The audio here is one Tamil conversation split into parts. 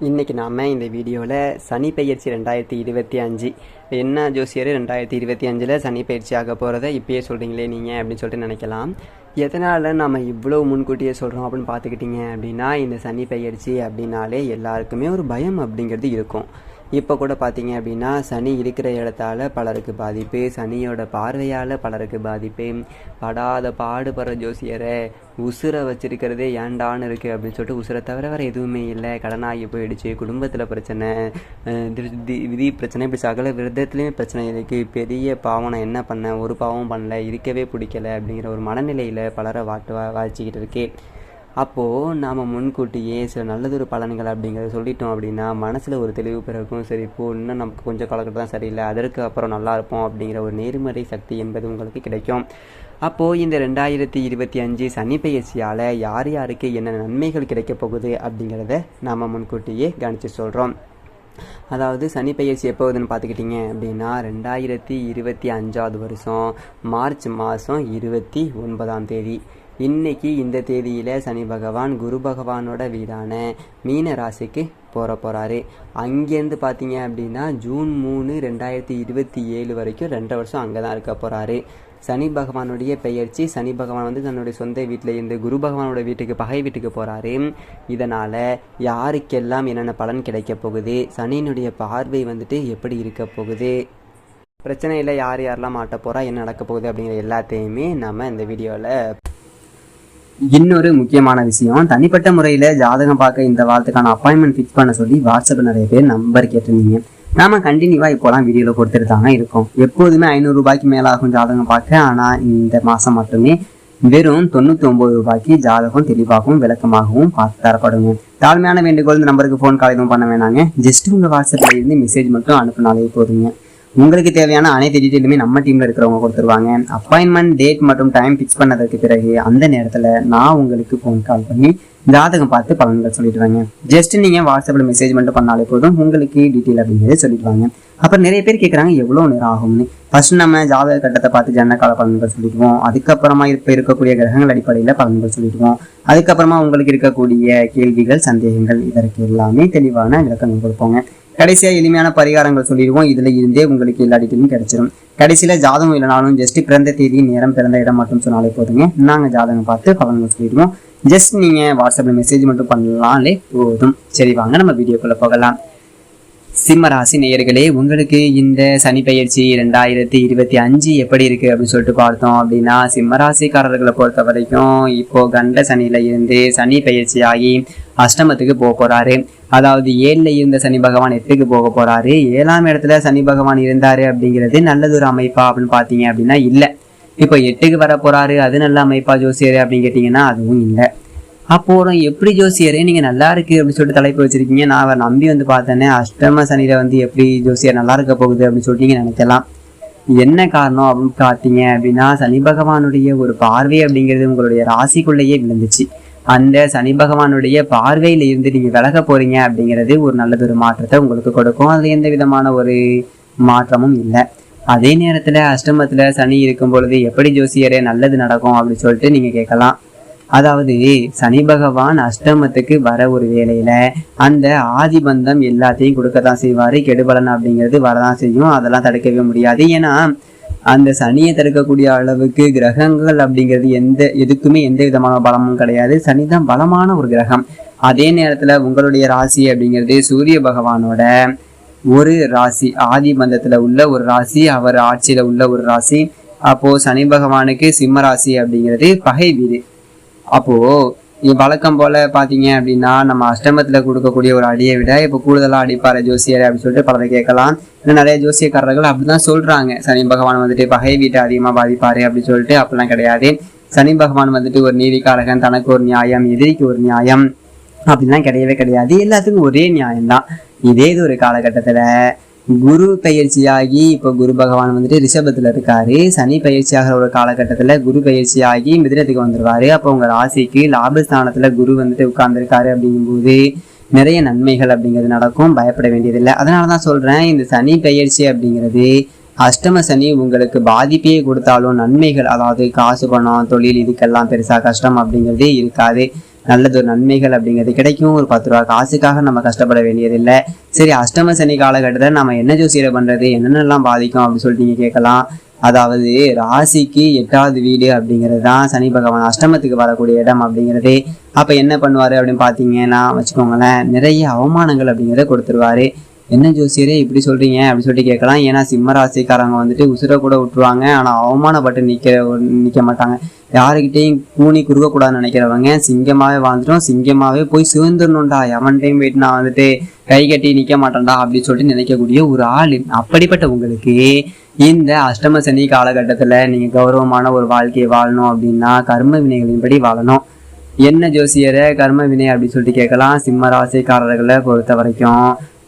இன்றைக்கி நாம் இந்த வீடியோவில் சனி பெயர்ச்சி 2025 என்ன ஜோசியர் 2025 சனி பயிற்சி ஆக போகிறத இப்பயே சொல்கிறீங்களே நீங்கள் அப்படின்னு சொல்லிட்டு நினைக்கலாம். எதனால் நம்ம இவ்வளோ முன்கூட்டியே சொல்கிறோம் அப்படின்னு பார்த்துக்கிட்டிங்க அப்படின்னா, இந்த சனி பெயர்ச்சி அப்படின்னாலே எல்லாருக்குமே ஒரு பயம் அப்படிங்கிறது இருக்கும். இப்போ கூட பார்த்தீங்க அப்படின்னா, சனி இருக்கிற இடத்தால் பலருக்கு பாதிப்பு, சனியோட பார்வையால் பலருக்கு பாதிப்பு. படாத பாடுபடுற ஜோசியரை உசுரை வச்சிருக்கிறதே ஏண்டான்னு இருக்குது அப்படின்னு சொல்லிட்டு உசுரை தவிர வேறு எதுவுமே இல்லை, கடனாகி போயிடுச்சு, குடும்பத்தில் பிரச்சனை, விதி பிரச்சனை, இப்படி சகல விரதத்துலேயும் பிரச்சனை இருக்குது. பெரிய பாவம் நான் என்ன பண்ணேன், ஒரு பாவமும் பண்ணல, இருக்கவே பிடிக்கல அப்படிங்கிற ஒரு மனநிலையில் பலரை வாழ்ச்சிக்கிட்டு இருக்கே. அப்போது நாம் முன்கூட்டியே சில நல்லதொரு பலன்கள் அப்படிங்கிறத சொல்லிட்டோம் அப்படின்னா மனசில் ஒரு தெளிவு பிறக்கும். சரி, இப்போது இன்னும் நமக்கு கொஞ்சம் காலகட்டம் தான் சரியில்லை, அதற்கு அப்புறம் நல்லா இருப்போம் அப்படிங்கிற ஒரு நேர்மறை சக்தி என்பது உங்களுக்கு கிடைக்கும். அப்போது இந்த 2025 சனி பெயர்ச்சியால் யார் யாருக்கு என்ன நன்மைகள் கிடைக்கப் போகுது அப்படிங்கிறத நாம் முன்கூட்டியே கணிச்சு சொல்கிறோம். அதாவது சனி பெயர்ச்சி எப்போ வருதுன்னு பார்த்துக்கிட்டிங்க அப்படின்னா 2025 வருஷம் மார்ச் மாதம் 29ஆம் தேதி. இன்னைக்கு இந்த தேதியில் சனி பகவான் குரு பகவானோட வீடான மீன ராசிக்கு போகிறாரு. அங்கேருந்து பார்த்தீங்க அப்படின்னா ஜூன் 3, 2027 வரைக்கும் 2 வருஷம் அங்கே தான் இருக்க போகிறாரு. சனி பகவானுடைய பெயர்ச்சி, சனி பகவான் வந்து தன்னுடைய சொந்த வீட்டில் இருந்து குரு பகவானோட வீட்டுக்கு, பகை வீட்டுக்கு போகிறாரு. இதனால் யாருக்கெல்லாம் என்னென்ன பலன் கிடைக்க போகுது, சனியினுடைய பார்வை வந்துட்டு எப்படி இருக்க போகுது, பிரச்சனையில் யார் யாரெல்லாம் மாட்ட போகிறா, என்ன நடக்க போகுது அப்படிங்கிற எல்லாத்தையுமே நம்ம இந்த வீடியோவில். இன்னொரு முக்கியமான விஷயம், தனிப்பட்ட முறையில் ஜாதகம் பார்க்க இந்த வாரத்துக்கான அப்பாயின்மெண்ட் ஃபிக்ஸ் பண்ண சொல்லி வாட்ஸ்அப்பில் நிறைய பேர் நம்பர் கேட்டிருந்தீங்க. நாம கண்டினியூவாக இப்போலாம் வீடியோவில் கொடுத்துட்டு தாங்க இருக்கோம். எப்போதுமே 500 ரூபாய்க்கு மேலாகும் ஜாதகம் பார்க்க, ஆனால் இந்த மாதம் மட்டுமே வெறும் 99 ரூபாய்க்கு ஜாதகம் தெளிவாகவும் விளக்கமாகவும் பார்த்து தரப்படுங்க. தாழ்மையான வேண்டுகோள், இந்த நம்பருக்கு ஃபோன் கால் எதுவும் பண்ண வேணாங்க. ஜஸ்ட் உங்கள் வாட்ஸ்அப்பில் இருந்து மெசேஜ் மட்டும் அனுப்பினாலே போதுங்க. உங்களுக்கு தேவையான அனைத்து டீட்டெயிலுமே நம்ம டீமில் இருக்கிறவங்க கொடுத்துருவாங்க. அப்பாயின்மெண்ட் டேட் மற்றும் டைம் ஃபிக்ஸ் பண்ணதுக்கு பிறகு அந்த நேரத்தில் நான் உங்களுக்கு ஃபோன் கால் பண்ணி ஜாதகம் பார்த்து பலன்கள் சொல்லிடுவாங்க. ஜஸ்ட் நீங்கள் வாட்ஸ்அப்பில் மெசேஜ் மட்டும் பண்ணாலே போதும், உங்களுக்கு டீட்டெயில் அப்படிங்கிறத சொல்லிடுவாங்க. அப்புறம் நிறைய பேர் கேட்குறாங்க எவ்வளோ நேரம் ஆகும்னு. ஃபர்ஸ்ட் நம்ம ஜாதக கட்டத்தை பார்த்து ஜனகால பலன்கள் சொல்லிடுவோம். அதுக்கப்புறமா இப்போ இருக்கக்கூடிய கிரகங்கள் அடிப்படையில் பலன்கள் சொல்லிடுவோம். அதுக்கப்புறமா உங்களுக்கு இருக்கக்கூடிய கேள்விகள், சந்தேகங்கள், இதற்கு எல்லாமே தெளிவான விளக்கங்கள் கொடுப்போங்க. கடைசியாக எளிமையான பரிகாரங்கள் சொல்லிடுவோம். இதில் இருந்தே உங்களுக்கு எல்லா டீட்டெயிலும் கிடைச்சிடும். கடைசியில் ஜாதகம் இல்லைனாலும் ஜஸ்ட் பிறந்த தேதி, நேரம், பிறந்த இடம் மட்டும் சொன்னாலே போதுங்க. நாங்கள் ஜாதகம் பார்த்து பலன்கள் சொல்லிடுவோம். ஜஸ்ட் நீங்கள் வாட்ஸ்அப்பில் மெசேஜ் மட்டும் பண்ணலாலே போதும். சரி, வாங்க நம்ம வீடியோக்குள்ளே போகலாம். சிம்மராசி நேயர்களே, உங்களுக்கு இந்த சனி பெயர்ச்சி 2025 எப்படி இருக்கு அப்படின்னு சொல்லிட்டு பார்த்தோம் அப்படின்னா, சிம்மராசிக்காரர்களை பொறுத்த வரைக்கும் இப்போ கண்ட சனியில இருந்து சனி பெயர்ச்சி ஆகி அஷ்டமத்துக்கு போக போறாரு. அதாவது 7ல இருந்த சனி பகவான் 8க்கு போக போறாரு. 7ஆம் இடத்துல சனி பகவான் இருந்தாரு அப்படிங்கிறது நல்லதொரு அமைப்பா அப்படின்னு பார்த்தீங்க அப்படின்னா இல்லை. இப்போ 8க்கு வர போறாரு, அது நல்ல அமைப்பா ஜோசியர் அப்படின்னு கேட்டீங்கன்னா அதுவும் இல்லை. அப்போ எப்படி ஜோசியரே நீங்கள் நல்லா இருக்கு அப்படின்னு சொல்லிட்டு தலைப்பு வச்சிருக்கீங்க. நான் அவர் நம்பி வந்து பார்த்தேனே, அஷ்டம சனியில வந்து எப்படி ஜோசியர் நல்லா இருக்க போகுது அப்படின்னு சொல்லிட்டு நீங்கள் நினைக்கலாம். என்ன காரணம் அப்படின்னு பார்த்தீங்க அப்படின்னா, சனி பகவானுடைய ஒரு பார்வை அப்படிங்கிறது உங்களுடைய ராசிக்குள்ளேயே விழுந்துச்சு. அந்த சனி பகவானுடைய பார்வையில இருந்து நீங்கள் விலக போறீங்க அப்படிங்கிறது ஒரு நல்லதொரு மாற்றத்தை உங்களுக்கு கொடுக்கும். அது எந்த விதமான ஒரு மாற்றமும் இல்லை. அதே நேரத்தில் அஷ்டமத்தில் சனி இருக்கும் பொழுது எப்படி ஜோசியரே நல்லது நடக்கும் அப்படின்னு சொல்லிட்டு நீங்கள் கேட்கலாம். அதாவது சனி பகவான் அஷ்டமத்துக்கு வர ஒரு வேளையில அந்த ஆதிபந்தம் எல்லாத்தையும் கொடுக்கத்தான் செய்வாரு. கெடுபலன் அப்படிங்கிறது வரதான் செய்யும், அதெல்லாம் தடுக்கவே முடியாது. ஏன்னா அந்த சனியை தடுக்கக்கூடிய அளவுக்கு கிரகங்கள் அப்படிங்கிறது எதுக்குமே எந்த விதமான பலமும் கிடையாது. சனி தான் பலமான ஒரு கிரகம். அதே நேரத்துல உங்களுடைய ராசி அப்படிங்கிறது சூரிய பகவானோட ஒரு ராசி, ஆதிபந்தத்துல உள்ள ஒரு ராசி, அவர் ஆட்சியில உள்ள ஒரு ராசி. அப்போ சனி பகவானுக்கு சிம்ம ராசி அப்படிங்கிறது பகை வீடு. அப்போ வழக்கம் போல பாத்தீங்க அப்படின்னா, நம்ம அஷ்டமத்துல கொடுக்கக்கூடிய ஒரு அடியை விட இப்ப கூடுதலா அடிப்பாரு ஜோசியர் அப்படின்னு சொல்லிட்டு பலரை கேட்கலாம். இன்னும் நிறைய ஜோசியக்காரர்கள் அப்படிதான் சொல்றாங்க. சனி பகவான் வந்துட்டு பகை வீட்டை அதிகமா பாதிப்பாரு அப்படின்னு சொல்லிட்டு. அப்படிலாம் கிடையாது. சனி பகவான் வந்துட்டு ஒரு நீதிக்காரகன், தனக்கு ஒரு நியாயம், எதிரிக்கு ஒரு நியாயம் அப்படின்லாம் கிடையவே கிடையாது. எல்லாத்துக்கும் ஒரே நியாயம்தான். இதே இது ஒரு காலகட்டத்துல குரு பயிற்சியாகி இப்போ குரு பகவான் வந்துட்டு ரிஷபத்துல இருக்காரு. சனி பயிற்சியாகிற ஒரு காலகட்டத்துல குரு பயிற்சியாகி மிதுனத்துக்கு வந்துருவாரு. அப்போ உங்க ராசிக்கு லாபஸ்தானத்துல குரு வந்துட்டு உட்கார்ந்துருக்காரு. அப்படிங்கும்போது நிறைய நன்மைகள் அப்படிங்கிறது நடக்கும், பயப்பட வேண்டியதில்லை. அதனாலதான் சொல்றேன், இந்த சனி பயிற்சி அப்படிங்கிறது அஷ்டம சனி உங்களுக்கு பாதிப்பையே கொடுத்தாலும் நன்மைகள், அதாவது காசு, பணம், தொழில், இதுக்கெல்லாம் பெருசா கஷ்டம் அப்படிங்கிறதே இருக்காது. நல்லதொரு நன்மைகள் அப்படிங்கிறது கிடைக்கும். ஒரு 10 ரூபா காசுக்காக நம்ம கஷ்டப்பட வேண்டியதில்லை. சரி, அஷ்டம சனி காலகட்டத்தில் நம்ம என்ன ஜோசியரை பண்ணுறது, என்னென்னலாம் பாதிக்கும் அப்படின்னு சொல்லிட்டு நீங்கள் கேட்கலாம். அதாவது ராசிக்கு 8வது வீடு அப்படிங்கிறது தான் சனி பகவான் அஷ்டமத்துக்கு வரக்கூடிய இடம் அப்படிங்கிறது. அப்போ என்ன பண்ணுவார் அப்படின்னு பார்த்தீங்கன்னா வச்சுக்கோங்களேன், நிறைய அவமானங்கள் அப்படிங்கிறத கொடுத்துருவாரு. என்ன ஜோசியரே இப்படி சொல்கிறீங்க அப்படின்னு சொல்லிட்டு கேட்கலாம். ஏன்னா சிம்ம ராசிக்காரங்க வந்துட்டு உசுரை கூட விட்டுருவாங்க, ஆனால் அவமானப்பட்டு நிற்க மாட்டாங்க. யாருக்கிட்டையும் கூணி குறுக்கக்கூடாதுன்னு நினைக்கிறவங்க சிங்கமாகவே வாழ்ந்துட்டோம், சிங்கமாகவே போய் சேர்ந்துடணும்டா, எவன்டையும் போயிட்டு நான் வந்துட்டு கை கட்டி நிற்க மாட்டேன்டா அப்படின்னு சொல்லிட்டு நினைக்கக்கூடிய ஒரு ஆள். அப்படிப்பட்ட உங்களுக்கு இந்த அஷ்டம சனி காலகட்டத்தில் நீங்கள் கௌரவமான ஒரு வாழ்க்கையை வாழணும் அப்படின்னா கர்ம வினைகளின்படி வாழணும். என்ன ஜோசியரை கர்ம வினை அப்படின்னு சொல்லிட்டு கேட்கலாம். சிம்ம ராசிக்காரர்களை பொறுத்த வரைக்கும்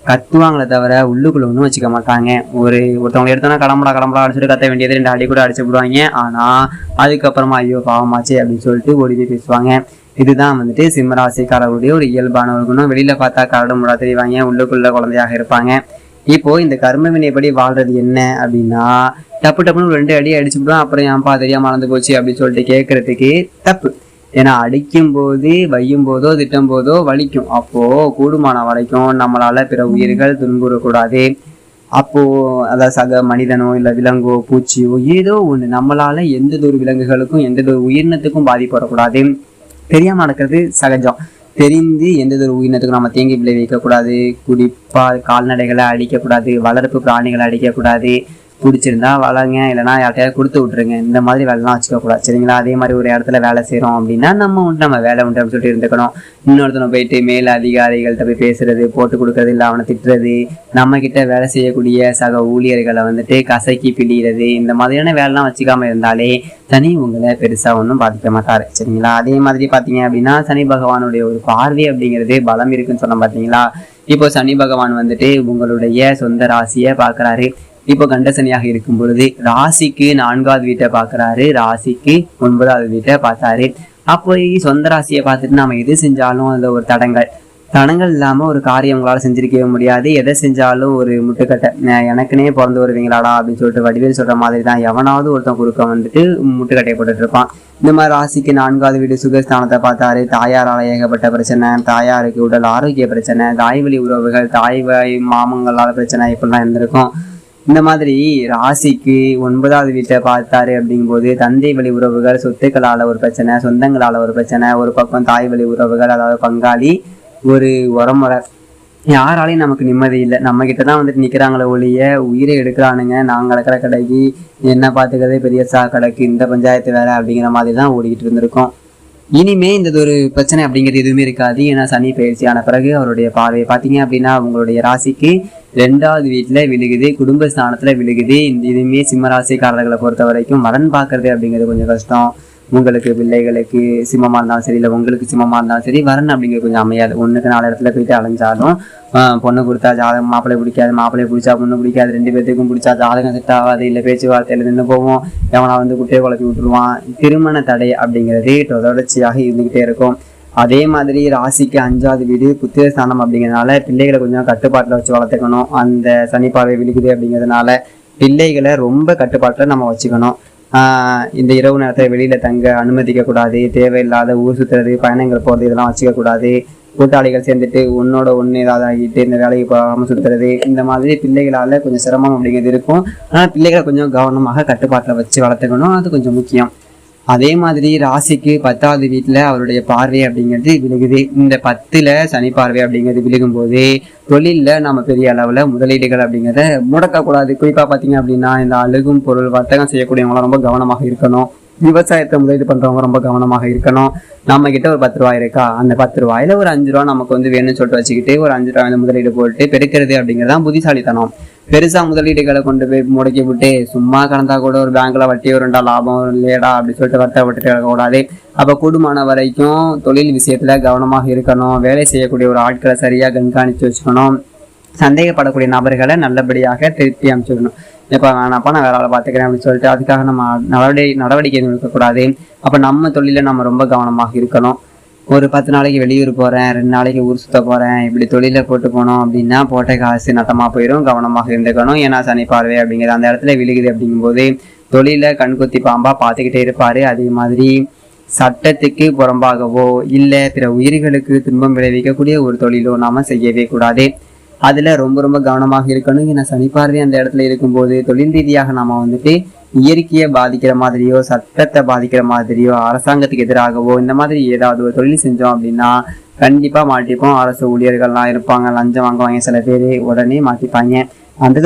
கத்துவாங்களே தவிர உள்ளுக்குள்ள ஒன்றும் வச்சுக்க மாட்டாங்க. ஒருத்தவங்க எடுத்தோன்னா கிளம்புடா அப்படின்னு சொல்லி கத்த வேண்டியது 2 அடி கூட அடிச்சு விடுவாங்க. ஆனால் அதுக்கப்புறமா ஐயோ பாவமாச்சு அப்படின்னு சொல்லிட்டு ஓடி போய் பேசுவாங்க. இதுதான் வந்துட்டு சிம்மராசிக்காரர்களுடைய ஒரு இயல்பான ஒரு குணம். வெளியில பார்த்தா கரடு முடா தெரிவாங்க, உள்ளுக்குள்ள குழந்தையாக இருப்பாங்க. இப்போ இந்த கர்ம வினைப்படி வாழ்றது என்ன அப்படின்னா, டப்புன்னு 2 அடி அடிச்சு விடுவோம், அப்புறம் ஏன்பா தெரியாம மறந்து போச்சு அப்படின்னு சொல்லிட்டு கேட்கறதுக்கு தப்பு. ஏன்னா அடிக்கும் போது வையும் போதோ திட்டம் போதோ வலிக்கும். அப்போ கூடுமான வரைக்கும் நம்மளால பிற உயிர்கள் துன்புறக்கூடாது. அப்போ அதாவது சக மனிதனோ இல்லை விலங்கோ பூச்சியோ ஏதோ ஒண்ணு நம்மளால எந்த ஒரு விலங்குகளுக்கும் எந்த ஒரு உயிரினத்துக்கும் பாதிப்பு வரக்கூடாது. தெரியாம நடக்கிறது சகஜம். தெரிந்து எந்த ஒரு உயிரினத்துக்கும் நம்ம தீங்கு விளைவிக்கக்கூடாது. குறிப்பா கால்நடைகளை அடிக்கக்கூடாது, வளர்ப்பு பிராணிகளை அடிக்கக்கூடாது. பிடிச்சிருந்தா வளங்க, இல்லைனா யார்ட்டையாவது கொடுத்து விட்டுருங்க. இந்த மாதிரி வேலைலாம் வச்சுக்கக்கூடாது, சரிங்களா? அதே மாதிரி ஒரு இடத்துல வேலை செய்கிறோம் அப்படின்னா நம்ம வேலை உண்டு அப்படின்னு சொல்லிட்டு இருந்துக்கணும். இன்னொருத்தனை போயிட்டு மேல அதிகாரிகள்கிட்ட போய் பேசுறது, போட்டு கொடுக்கறது, இல்லை அவனை திட்டுறது, நம்ம கிட்ட வேலை செய்யக்கூடிய சக ஊழியர்களை வந்துட்டு கசக்கி பிடிக்கிறது, இந்த மாதிரியான வேலைலாம் வச்சுக்காம இருந்தாலே சனி உங்களை பெருசா ஒன்றும் பாதிக்க மாட்டாரு, சரிங்களா? அதே மாதிரி பார்த்தீங்க அப்படின்னா சனி பகவானுடைய ஒரு பார்வை அப்படிங்கிறது பலம் இருக்குன்னு சொன்னோம் பார்த்தீங்களா? இப்போ சனி பகவான் வந்துட்டு உங்களுடைய சொந்த ராசியை பார்க்குறாரு. இப்போ கண்டசனியாக இருக்கும் பொழுது ராசிக்கு 4வது வீட்டை பார்க்குறாரு, ராசிக்கு 9வது வீட்டை பார்த்தாரு. அப்போ சொந்த ராசியை பார்த்துட்டு நம்ம எது செஞ்சாலும் அதில் ஒரு தடங்கள் இல்லாமல் ஒரு காரியம் உங்களால் செஞ்சிருக்கவே முடியாது. எதை செஞ்சாலும் ஒரு முட்டுக்கட்டை, எனக்குன்னே பிறந்து வருவீங்களாடா அப்படின்னு சொல்லிட்டு வடிவேல் சொல்கிற மாதிரி தான் எவனாவது ஒருத்தன் குறுக்க வந்துட்டு முட்டுக்கட்டையை போட்டுட்டு இருப்பான். இந்த மாதிரி ராசிக்கு 4வது வீடு சுகஸ்தானத்தை பார்த்தாரு. தாயாரால் ஏகப்பட்ட பிரச்சனை, தாயாருக்கு உடல் ஆரோக்கிய பிரச்சனை, தாய் வழி உறவுகள், தாய் மாமங்களால் பிரச்சனை இப்படிலாம் இருந்திருக்கும். இந்த மாதிரி ராசிக்கு 9வது வீட்டை பார்த்தாரு அப்படிங்கும்போது தந்தை வழி உறவுகள், சொத்துக்களால் ஒரு பிரச்சனை, சொந்தங்களால் ஒரு பிரச்சனை, ஒரு பக்கம் தாய் வழி உறவுகள், அதாவது பங்காளி ஒரு உரமுறை, யாராலையும் நமக்கு நிம்மதி இல்லை. நம்ம கிட்ட தான் வந்துட்டு நிற்கிறாங்களே ஒழிய உயிரை எடுக்கிறானுங்க. நாங்கள் கிடக்கிற கடைக்கு என்ன பார்த்துக்கிறதே பெரிய கிடக்கு, இந்த பஞ்சாயத்து வேலை அப்படிங்கிற மாதிரி தான் ஓடிக்கிட்டு இருந்திருக்கோம். இனிமே இந்த ஒரு பிரச்சனை அப்படிங்கிறது எதுவுமே இருக்காது. ஏன்னா சனி பயிற்சியான பிறகு அவருடைய பார்வை பார்த்தீங்க அப்படின்னா உங்களுடைய ராசிக்கு 2வது வீட்டில் விழுகுது, குடும்பஸ்தானத்தில் விழுகுது. இதுவுமே சிம்மராசிக்காரர்களை பொறுத்த வரைக்கும் மரண் பார்க்கறது அப்படிங்கிறது கொஞ்சம் கஷ்டம். உங்களுக்கு பிள்ளைகளுக்கு சிம்மமாக இருந்தாலும் சரி, இல்லை உங்களுக்கு சிம்மமாக இருந்தாலும் சரி, வரன் அப்படிங்கிறது கொஞ்சம் அமையாது. 1க்கு 4 இடத்துல போயிட்டு அலைஞ்சாலும் பொண்ணு கொடுத்தா ஜாதகம் மாப்பிள்ளை பிடிக்காது, மாப்பிள்ளை பிடிச்சா பொண்ணு பிடிக்காது, 2 பேர்த்துக்கும் பிடிச்சா ஜாதகம் செட் ஆகாது, இல்லை பேச்சுவார்த்தையில் நின்று போவோம், எவனா வந்து குட்டையை குழப்பி விட்டுருவான். திருமண தடை அப்படிங்கிறது தொடர்ச்சியாக இருந்துக்கிட்டே இருக்கும். அதே மாதிரி ராசிக்கு 5வது வீடு புத்திரஸ்தானம் அப்படிங்கிறதுனால பிள்ளைகளை கொஞ்சம் கட்டுப்பாட்டில் வச்சு வளர்த்துக்கணும். அந்த சனிப்பாவை விழுகுது அப்படிங்கிறதுனால பிள்ளைகளை ரொம்ப கட்டுப்பாட்டில் நம்ம வச்சுக்கணும். இந்த இரவு நேரத்தை வெளியில தங்க அனுமதிக்கக்கூடாது. தேவையில்லாத ஊர் சுற்றுறது, பயணங்கள் போகிறது, இதெல்லாம் வச்சுக்கக்கூடாது. கூட்டாளிகள் சேர்ந்துட்டு ஒன்னோட ஒன்று ஏதாவது ஆகிட்டு இந்த வேலைக்கு போகாமல் சுற்றுறது, இந்த மாதிரி பிள்ளைகளால் கொஞ்சம் சிரமம் அப்படிங்கிறது இருக்கும். ஆனால் பிள்ளைகளை கொஞ்சம் கவனமாக கட்டுப்பாட்டில் வச்சு வளர்த்துக்கணும், அது கொஞ்சம் முக்கியம். அதே மாதிரி ராசிக்கு 10வது வீட்டில் அவருடைய பார்வை அப்படிங்கிறது விழுகுது. இந்த 10ல் சனி பார்வை அப்படிங்கிறது விழுகும்போது தொழிலில் நம்ம பெரிய அளவில் முதலீடுகள் அப்படிங்கிறத முடக்கக்கூடாது. குறிப்பாக பார்த்தீங்க அப்படின்னா இந்த அழுகும் பொருள் வர்த்தகம் செய்யக்கூடியவங்களாம் ரொம்ப கவனமாக இருக்கணும். விவசாயத்தை முதலீடு பண்ணுறவங்க ரொம்ப கவனமாக இருக்கணும். நம்ம கிட்ட ஒரு 10 ரூபாய் இருக்கா, அந்த 10 ரூபாயில ஒரு 5 ரூபா நமக்கு வந்து வேணும்னு சொல்லிட்டு வச்சுக்கிட்டு ஒரு 5 ரூபாய் முதலீடு போட்டு பெருக்கிறது அப்படிங்கிறதான் புத்திசாலித்தனம். பெருசா முதலீடுகளை கொண்டு போய் முடக்கி விட்டு சும்மா கடந்தா கூட ஒரு பேங்க்ல வட்டி வரும்டா, லாபம் இல்லையடா அப்படி சொல்லிட்டு வருத்தப்பட்டு கூடாது. அப்ப கூடுமான வரைக்கும் தொழில் விஷயத்துல கவனமாக இருக்கணும். வேலை செய்யக்கூடிய ஒரு ஆட்களை சரியா கண்காணித்து வச்சுக்கணும். சந்தேகப்படக்கூடிய நபர்களை நல்லபடியாக திருப்பி அமைச்சுக்கணும். இப்போ வேணாப்பா நான் வேற ஆளை பார்த்துக்கிறேன் அப்படின்னு சொல்லிட்டு அதுக்காக நம்ம நடவடிக்கை எடுக்கக்கூடாது. அப்போ நம்ம தொழில நம்ம ரொம்ப கவனமாக இருக்கணும். ஒரு 10 நாளைக்கு வெளியூர் போகிறேன், 2 நாளைக்கு ஊர் சுற்ற போகிறேன், இப்படி தொழிலை போட்டு போனோம் அப்படின்னா போட்ட காசு நட்டமாக போயிடும். கவனமாக இருந்துக்கணும். ஏன்னா சனி பார்வை அப்படிங்கிறது அந்த இடத்துல விழுகுது அப்படிங்கும்போது தொழிலை கண்கொத்தி பாம்பா பார்த்துக்கிட்டே இருப்பார். அதே மாதிரி சட்டத்துக்கு புறம்பாகவோ இல்லை பிற உயிர்களுக்கு துன்பம் விளைவிக்கக்கூடிய ஒரு தொழிலோ நாம செய்யவே கூடாது. அதுல ரொம்ப ரொம்ப கவனமாக இருக்கணும். ஏன்னா சனிப்பார்வை அந்த இடத்துல இருக்கும்போது தொழில் ரீதியாக நாம இயற்கையை பாதிக்கிற மாதிரியோ சட்டத்தை பாதிக்கிற மாதிரியோ அரசாங்கத்துக்கு எதிராகவோ இந்த மாதிரி ஏதாவது ஒரு தொழில் செஞ்சோம் அப்படின்னா கண்டிப்பா மாட்டிப்போம். அரசு ஊழியர்கள்லாம் இருப்பாங்க, லஞ்சம் வாங்குவாங்க, சில பேர் உடனே மாட்டிப்பாங்க. அந்த